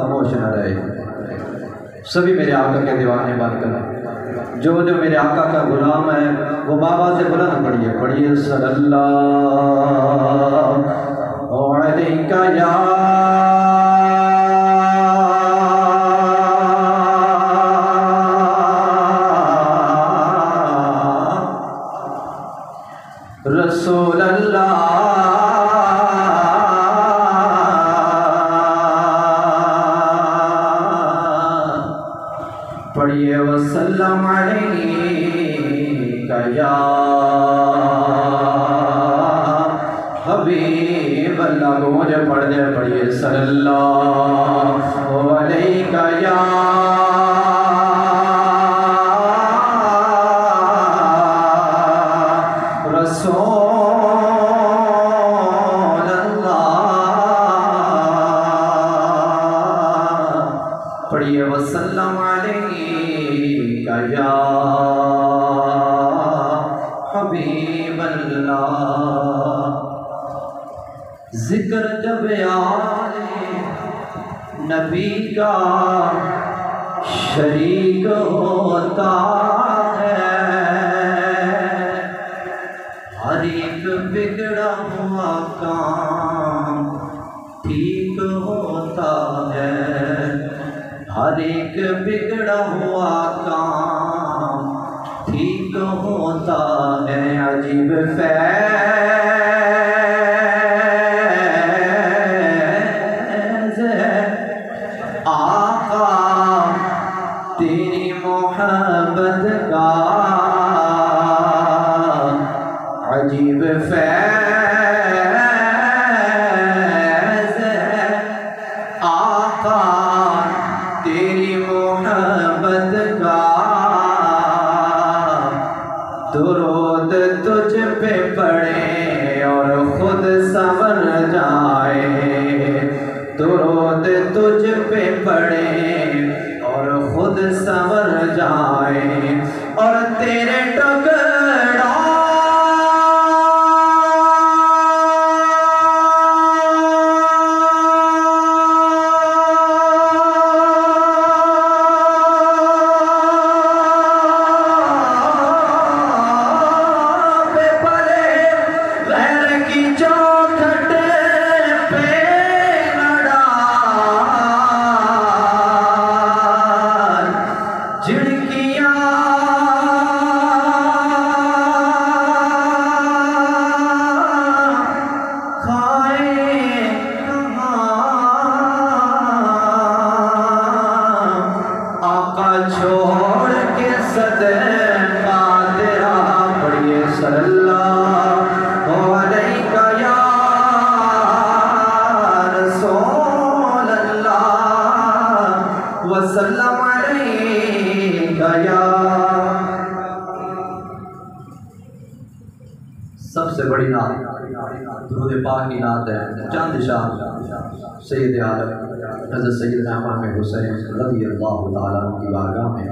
خاموش نہ رہے۔ سبھی میرے آقا کے دیوانے بن کر جو میرے آقا کا غلام ہے وہ بابا سے بلند پڑھیے صلی اللہ علیہ یا رسول اللہ پڑھیے وسلم علیکہ یا حبیب اللہ کو مجھے پڑھ دے پڑھیے صلی اللہ علیکہ یا رسول اللہ پڑھیے وسلم علیکہ یا حبیب اللہ۔ ذکر جب آئے نبی کا شریک ہوتا ہے، ہر ایک بگڑا ہوا کام ٹھیک ہوتا ہے، ہر ایک بگڑا ہوا کام ٹھیک ہوتا ہے۔ عجیب فیض ہے آقا تیری محبت کا، عجیب فیض ہے آقا تیری محبت کا، درود تجھ پہ پڑھے اور خود سنور جائے، درود تجھ پہ پڑھے اور خود سنور جائے، اور تیرے ٹکڑا چھوڑ کے صدقہ تیرا پڑھیے صلی اللہ علیہ یا رسول اللہ وسلم علیہ یا۔ سب سے بڑی نعت درود پاک کی نعت ہے چاند شاہ سید عالم حضرت سیدنا امام حسین رضی اللہ تعالیٰ عنہ کی بارگاہ میں،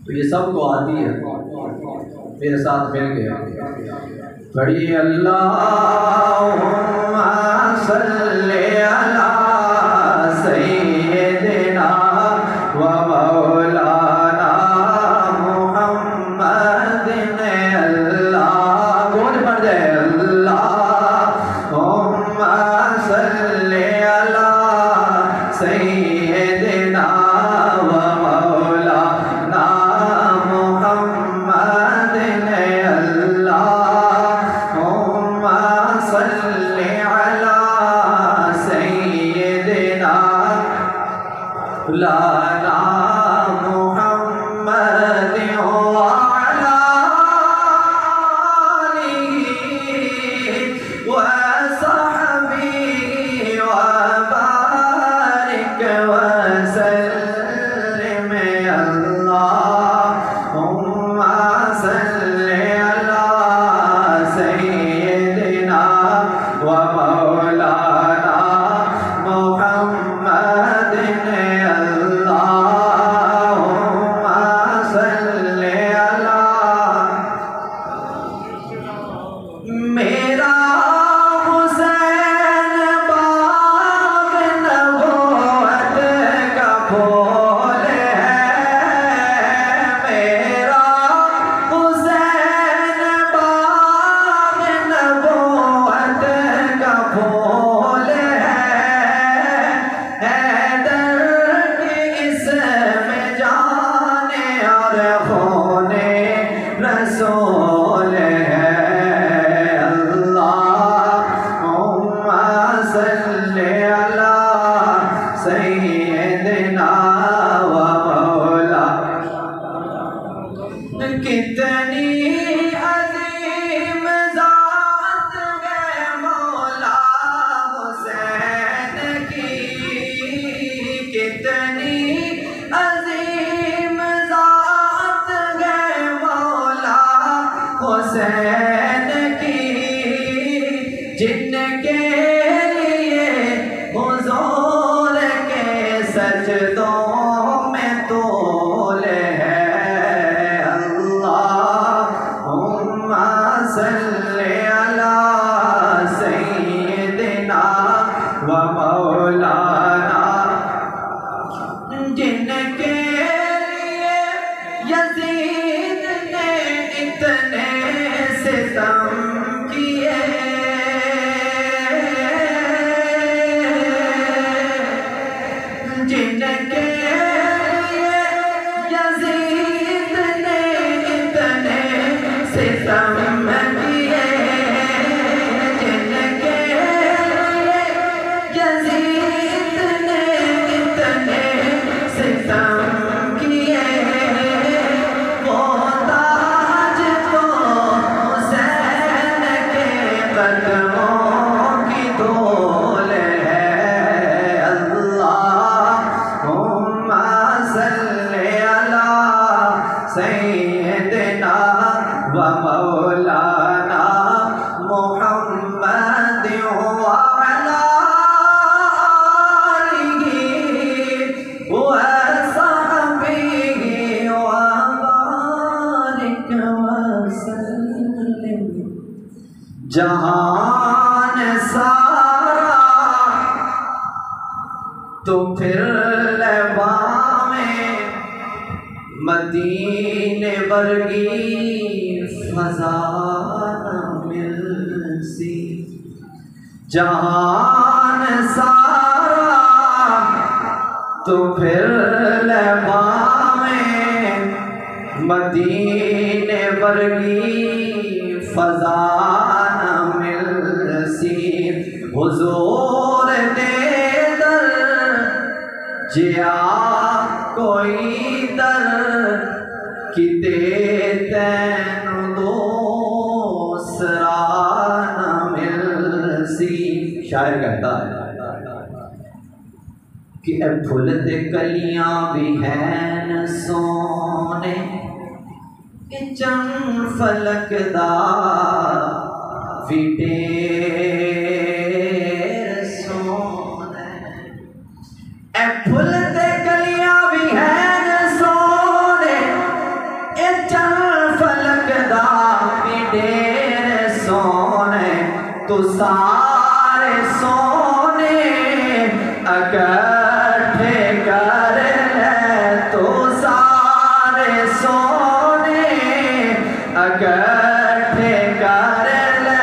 تو یہ سب کو آتی ہے، میرے ساتھ مل گیا پڑھیے اللہم صلی علی سیدنا و مولانا محمد اللہ، کون پڑھ جائے اللہم صلی علی سیدنا و مولانا محمد اللہم صلی علی سیدنا مولانا محمد وعلی آلہ وصحبہ وبارک وسلم اللہم صلی علی سیدنا و مولانا محمد اللہم صلی علی میرا حسین باب نبوت سیدنا و مولا کتنی عظیم ذات ہے مولا حسین کی کتنی عظیم ذات ہے مولا حسین کی جن کے لیے حضور کے سجدوں میں طول ہے اللہم صلی علی سیدنا و مولانا جن کے لیے یزید نے اتنے ستم کیے جن کے لیے یزید نے اتنے ستم کیے جن کے لیے یزید نے اتنے ستم کیے وہ تاج تو حسین کے قدموں کی دھول ہے اللہم صلی علی سیدنا و مولانا محمد وعلی آلہ وصحبہ وبارک وسلم جہان سارا تو پھر لباں میں مدینے ورگی فضا نہ ملسی جہان سارا تو پھر لباں میں مدینے ورگی فضا نہ ملسی حضور دے در جیا کوئی در کی تین دوسرا نہ ملسی شاعر کہتا ہے کہ اے پھولتے کلیاں بھی ہیں سونے چن فلک دا بھی ڈیر سونے اے پھولتے کلیاں بھی ہیں سونے چن فلک دا بھی ڈیر سونے تو سارے سونے اکٹھے کر لے تو سارے سونے اکٹھے کر لے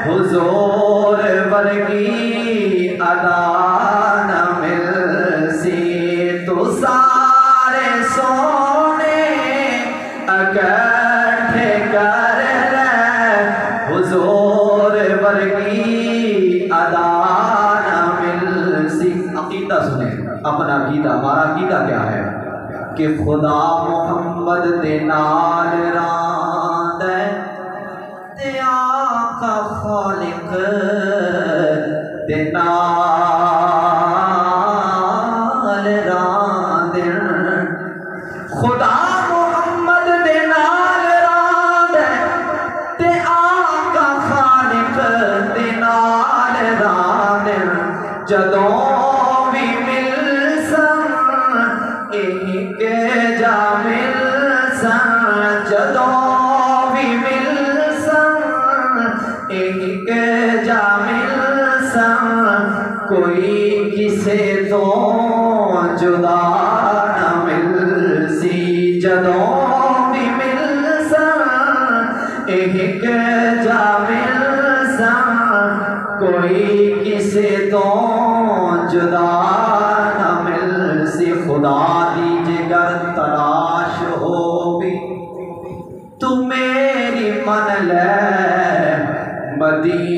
حضور ورگی ادا نہ ملسی تو سارے سونے اکٹھے کر لے حضور ورگی ادا عقیدہ سنیں اپنا عقیدہ ہمارا عقیدہ کیا ہے کہ خدا محمد دے نال راند ہے تے آقا خالق دے نال راند خدا محمد دے نال راند ہے تے آقا خالق دے نال راند جدوں بھی مل سن ایک جا مل سن جدوں بھی مل سن ایک جا مل سن کوئی کسے تو جدا نہ مل سی جدوں بھی مل سن ایک جا مل سن کوئی کسے تو جدا نہ مل سی خدا دی جگر تلاش ہو بھی تو میری من لے مدینہ